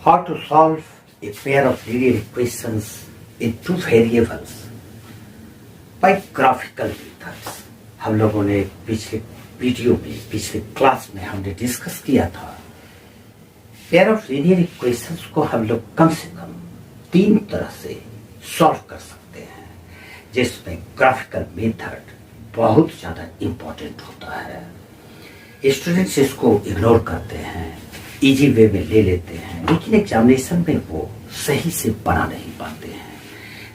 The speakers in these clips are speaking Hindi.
How to solve a pair of linear equations in two variables by graphical methods। हम लोगों ने पिछले वीडियो में पिछले क्लास में हमने डिस्कस किया था पेयर ऑफ लिनियर इक्वेशंस को हम लोग कम से कम तीन तरह से सॉल्व कर सकते हैं, जिसमें ग्राफिकल मेथड बहुत ज्यादा इम्पोर्टेंट होता है। स्टूडेंट्स इसको इग्नोर करते हैं, इजी वे में ले लेते हैं, लेकिन एग्जामिनेशन में वो सही से बना नहीं पाते हैं।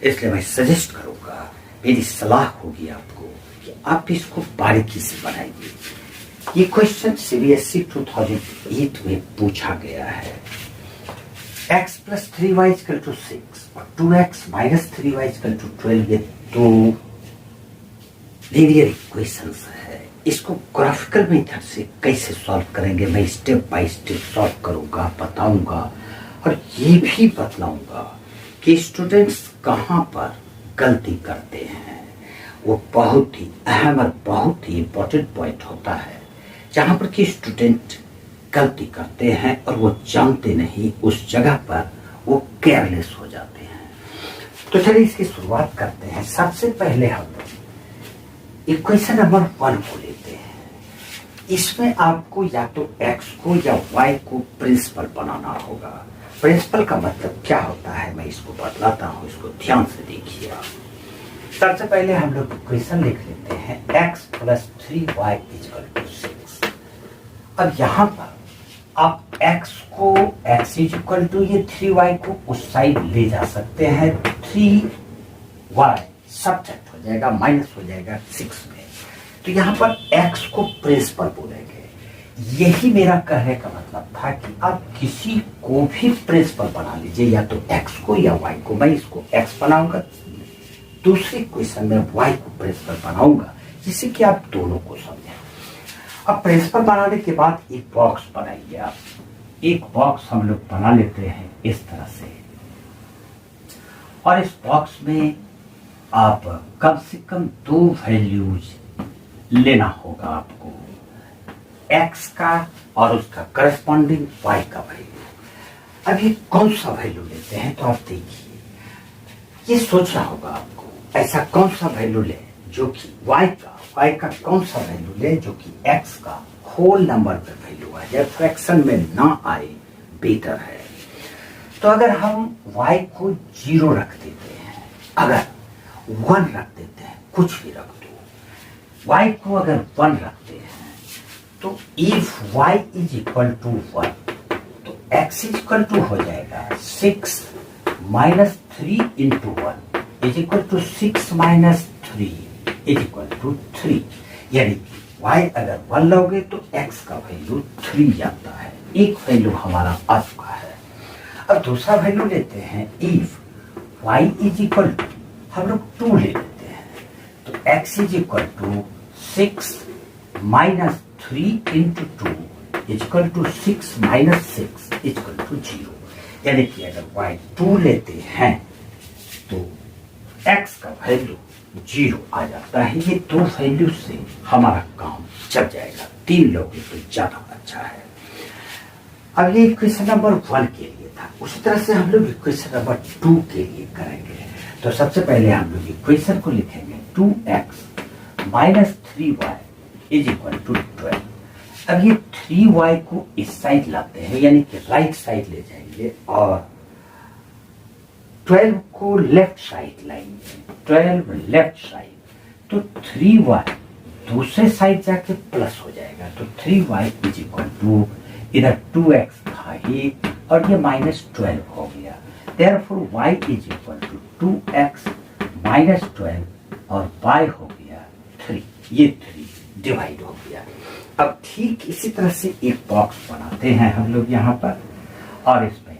इसलिए मैं सजेस्ट करूंगा, मेरी सलाह होगी आपको कि आप इसको बारीकी से बनाइए। ये क्वेश्चन सीबीएसई 2008 में पूछा गया है। x + 3y = 6 और 2x - 3y = 12 ये दो लीनियर इक्वेशंस है। इसको ग्राफिकल मेथड से कैसे सॉल्व करेंगे, मैं स्टेप बाय स्टेप सॉल्व करूंगा, बताऊंगा और ये भी बतलाऊंगा कि स्टूडेंट्स कहाँ पर गलती करते हैं। वो बहुत ही अहम और बहुत ही इम्पोर्टेंट पॉइंट होता है जहाँ पर कि स्टूडेंट गलती करते हैं और वो जानते नहीं, उस जगह पर वो केयरलेस हो जाते हैं। तो चलिए इसकी शुरुआत करते हैं। सबसे पहले हम इक्वेशन नंबर 1 को लेते हैं। इसमें आपको या तो x को या y को प्रिंसिपल बनाना होगा। प्रिंसिपल का मतलब क्या होता है मैं इसको बतलाता हूँ, इसको ध्यान से देखिए। सबसे पहले हम लोग इक्वेशन लिख लेते हैं x + 3y = 6। अब यहाँ पर आप x को x = ये 3y को उस साइड ले जा सकते हैं। 3y सब्ट्रैक्ट हो जाएगा, माइनस हो जाएगा 6 में। तो यहाँ पर x को प्रिंसिपल बोलेंगे। यही मेरा कहने का मतलब था कि आप किसी को भी प्रिंसिपल बना लीजिए, या तो x को या y को। मैं इसको x बनाऊंगा, दूसरी क्वेश्चन में y को प्रिंसिपल बनाऊंगा, जिससे कि आप दोनों को समझें। अब प्रिंसिपल बनाने के बाद एक बॉक्स बनाइए। आप एक बॉक्स हम लोग बना लेते हैं इस तरह से, और इस बॉक्स में आप कम से कम 2 वैल्यूज लेना होगा आपको, x का और उसका करस्पॉन्डिंग y का वैल्यू। अब ये कौन सा वैल्यू लेते हैं तो आप देखिए, ये सोचना होगा आपको ऐसा कौन सा वैल्यू ले जो कि y का कौन सा वैल्यू ले जो कि x का होल नंबर पे वैल्यू आ जाए, फ्रैक्शन में ना आए, बेटर है। तो अगर हम y को 0 रख देते हैं, अगर 1 रख देते हैं, कुछ भी रख दो, y को अगर 1 रखते हैं तो इफ y = 1 तो x = हो जाएगा 6 - 3 × 1 = 6 - 3 = 3। यानी y अगर 1 लोगे तो x का वैल्यू 3 आता है। एक वैल्यू हमारा आ चुका है। अब दूसरा वैल्यू लेते हैं, इफ y = हम लोग 2 ले लेते हैं, तो x = 6 - 3 × 2 = 6 - 6 = 0। यानी कि अगर y 2 लेते हैं तो x का वैल्यू 0 आ जाता है। ये 2 वैल्यू से हमारा काम चल जाएगा। 3 लोगे तो ज्यादा अच्छा है। अब ये इक्वेशन नंबर 1 के लिए था। उसी तरह से हम लोग इक्वेशन नंबर 2 के लिए करेंगे। तो सबसे पहले हम लोग इक्वेशन को लिखेंगे 2x - 3y = 12। अब ये 3y को इस साइड लाते हैं, यानी कि राइट साइड ले जाएंगे, और 12 को लेफ्ट साइड लाएंगे। 12 लेफ्ट साइड, तो 3y दूसरे साइड जाके प्लस हो जाएगा। तो 3y = इधर 2x था ही और ये -12 हो गया। Therefore y = 2x - 12 और y हो गया 3। ये 3 डिवाइड हो गया। अब ठीक इसी तरह से एक बॉक्स बनाते हैं हम लोग यहाँ पर, और इसमें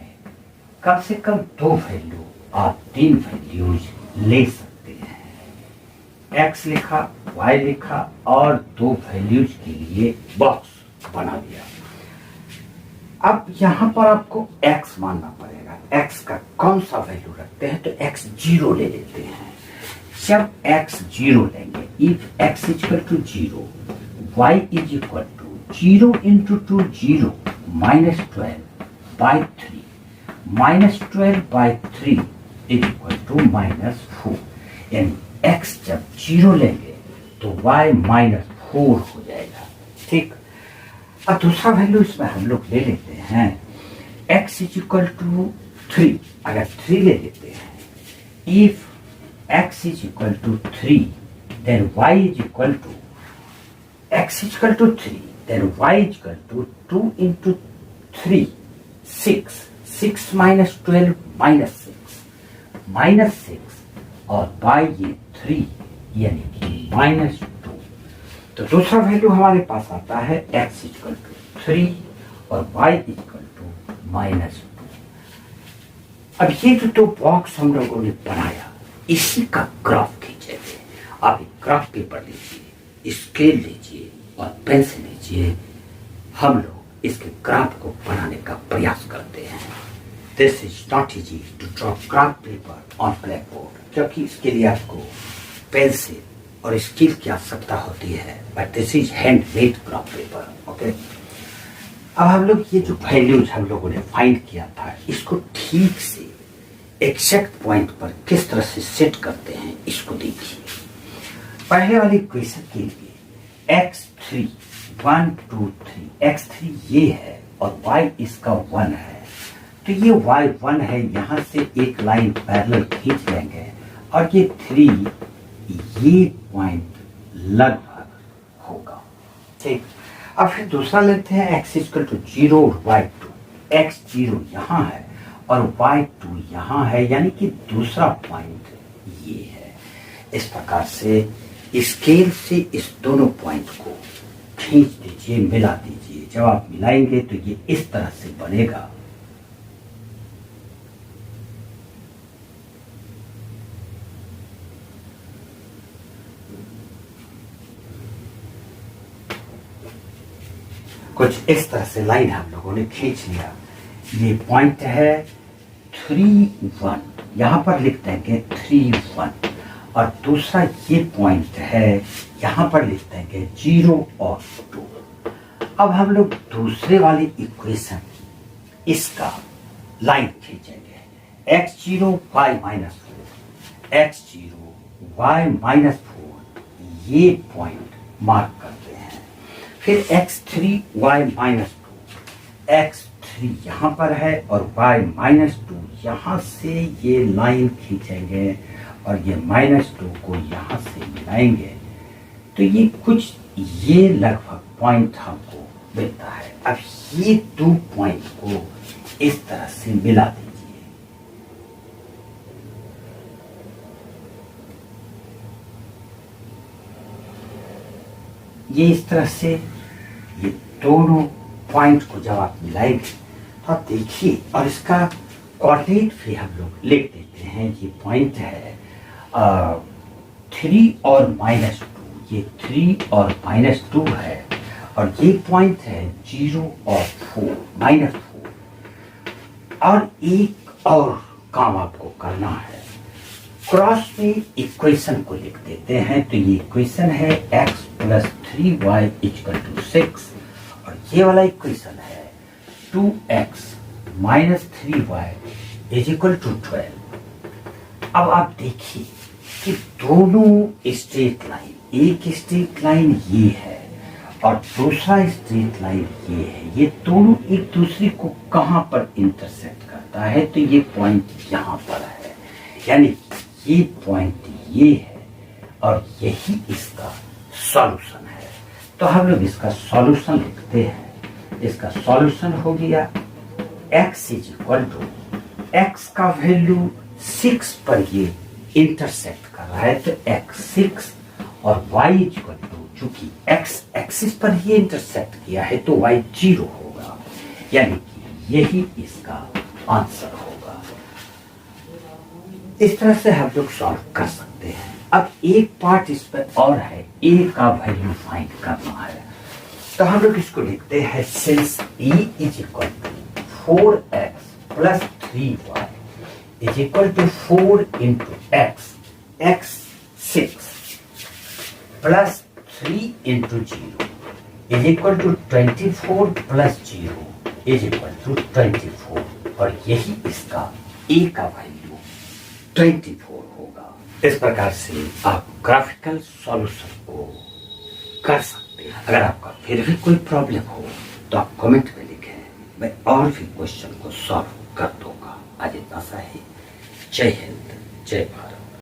कम से कम 2 वैल्यू आप 3 वैल्यूज ले सकते हैं। x लिखा, y लिखा और 2 वैल्यूज के लिए बॉक्स बना दिया। अब यहाँ पर आपको x मानना पड़ेगा। x का कौन सा वैल्यू रखते हैं तो x 0 ले लेते हैं। जब x 0 लेंगे, if x = 0, y = 0 × 2 0 - 12/3 -12/3 is equal to -4, यानी x जब 0 लेंगे तो y -4 हो जाएगा। ठीक, अब दूसरा वैल्यू इसमें हम लोग ले लेते हैं x इज इक्वल टू 3। अगर 3 ले लेते हैं, if x is equal to 3 then y is equal to x is equal to 3 then y is equal to 2 into 3 6, 6 minus 12 -6 और y ये 3 यानी कि -2। तो दूसरा वैल्यू हमारे पास आता है x इक्वल टू 3 और y इक्वल टू -2। अब ये जो दो बॉक्स हम लोगों ने बनाया इसी का ग्राफ खींचेंगे। आप एक ग्राफ पेपर लीजिए, स्केल लीजिए और पेंसिल लीजिए। हम लोग इसके ग्राफ को बनाने का प्रयास करते हैं। This is not easy to draw graph paper on black board, क्योंकि इसके लिए आपको पेंसिल और स्केल की आवश्यकता होती है, but this is handmade graph paper. Okay, अब हम लोग ये जो वैल्यूज हम लोगों ने फाइंड किया था इसको ठीक से एग्जैक्ट पॉइंट पर किस तरह से सेट करते हैं इसको देखिए। पहले वाली इक्वेशन के लिए x3 1 2 3, x3 ये है और y इसका 1 है, तो ये y 1 है, यहां से एक लाइन पैरेलल खींच लेंगे और ये 3 ये पॉइंट लगभग होगा। ठीक, अब फिर दूसरा लेते हैं x इक्वल टू 0 और y2। x0 यहाँ है और y2 यहाँ है, यानी कि दूसरा पॉइंट ये है। इस प्रकार से स्केल से इस दोनों पॉइंट को खींच दीजिए, मिला दीजिए। जब आप मिलाएंगे तो ये इस तरह से बनेगा। कुछ इस तरह से लाइन हम लोगों ने खींच लिया। ये पॉइंट है 3 1, यहां पर लिख देंगे 3 1, और दूसरा ये पॉइंट है यहां पर लिख देंगे 0 और 2। अब हम लोग दूसरे वाली इक्वेशन इसका लाइन खींचेंगे x0 y -4, x0 y -4 ये पॉइंट मार्क करते हैं। फिर x3 y -2, x3 यहाँ पर है और y -2 यहाँ से ये लाइन खींचेंगे और ये -2 को यहाँ से मिलाएंगे तो ये कुछ ये लगभग पॉइंट हमको मिलता है। अब ये दो पॉइंट को इस तरह से मिला दीजिए। ये इस तरह से ये दोनों पॉइंट को जब आप मिलाएंगे तो आप देखिए, और इसका कोऑर्डिनेट भी हम लोग लिख देते हैं। ये पॉइंट है 3 और -2, ये 3 और -2 है, और ये पॉइंट है 0 और 4 -4। और एक और काम आपको करना है, क्रॉस में इक्वेशन को लिख देते हैं। तो ये इक्वेशन है x + 3y = 6, और ये वाला इक्वेशन है 2x - 3y = 12। अब आप देखिए कि दोनों स्ट्रेट लाइन, एक स्ट्रेट लाइन ये है और दूसरा स्ट्रेट लाइन ये है, ये दोनों एक दूसरे को कहां पर इंटरसेक्ट करता है, तो ये पॉइंट यहां पर है, यानी ये पॉइंट ये है और यही इसका सॉल्यूशन है। तो हम लोग इसका सॉल्यूशन लिखते हैं। इसका सॉल्यूशन हो गया x = x का वैल्यू 6 पर ये इंटरसेक्ट कर रहा है, तो x 6 और y = चूंकि x एक्सिस पर ही इंटरसेक्ट किया है तो y 0 होगा, यानी कि यही इसका आंसर होगा। इस तरह से हम लोग सॉल्व कर सकते हैं। अब एक पार्ट इस पर और है, a का वैल्यू फाइंड करना है, तो हम लोग इसको लिखते हैं since a = 4x + 3y = 4 × x, x 6 + 3 × 0 = 24 + 0 = 24। और यही इसका ए का वैल्यू 24 होगा। इस प्रकार से आप ग्राफिकल सॉल्यूशन को कर सकते हैं। अगर आपका फिर भी कोई प्रॉब्लम हो तो आप कमेंट में लिखें, मैं और भी क्वेश्चन को सॉल्व कर दूंगा। आज इतना सा ही। जय हिंद, जय भारत।